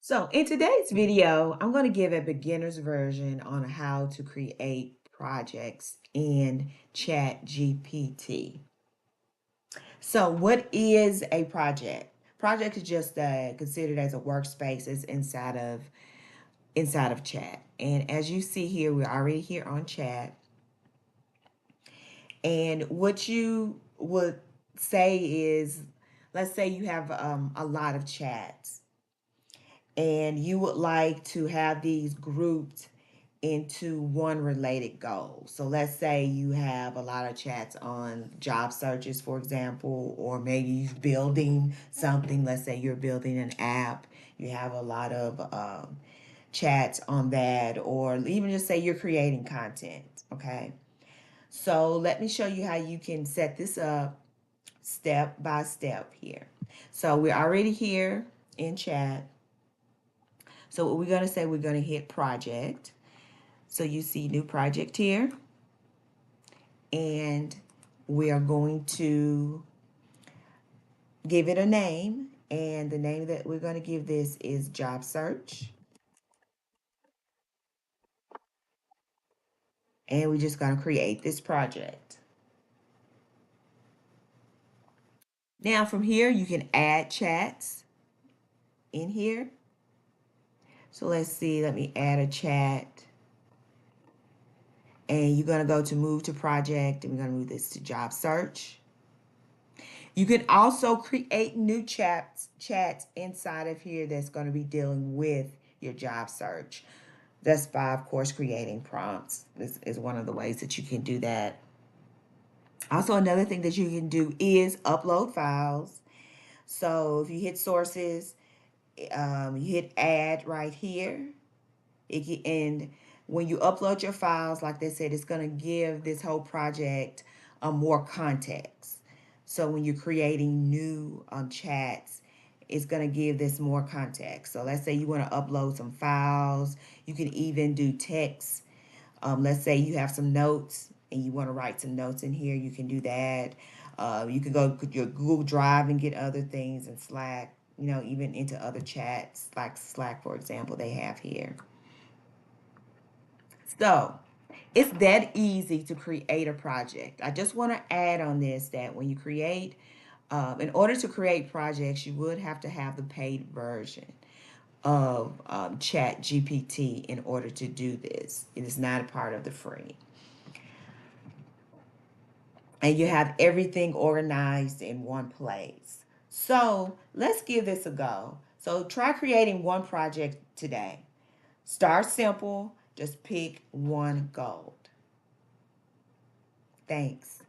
So in today's video, I'm going to give a beginner's version on how to create projects in ChatGPT. So what is a project? Project is just considered as a workspace. It's inside of Chat. And as you see here, we're already here on Chat. And what you would say is, let's say you have a lot of chats and you would like to have these grouped into one related goal. So let's say you have a lot of chats on job searches, for example, or maybe you're building something. Let's say you're building an app. You have a lot of chats on that, or even just say you're creating content. Okay. So let me show you how you can set this up step by step here. So we're already here in chat. So what we're going to say, we're going to hit project. So you see new project here. And we are going to give it a name. And the name that we're going to give this is job search. And we're just going to create this project. Now from here, you can add chats in here. So let's see, let me add a chat. And you're going to go to move to project, and we're going to move this to job search. You can also create new chats inside of here that's going to be dealing with your job search. That's by, of course, creating prompts. This is one of the ways that you can do that. Also, another thing that you can do is upload files. So if you hit sources, you hit add right here. And when you upload your files, like they said, it's going to give this whole project more context. So when you're creating new chats, it's going to give this more context. So let's say you want to upload some files. You can even do text. Let's say you have some notes and you want to write some notes in here. You can do that. You can go to your Google Drive and get other things in Slack, even into other chats, like Slack, for example, they have here. So it's that easy to create a project. I just want to add on this that when you create, in order to create projects, you would have to have the paid version of Chat GPT in order to do this. It is not a part of the free. And you have everything organized in one place. So let's give this a go. So try creating one project today. Start simple, just pick one goal. Thanks.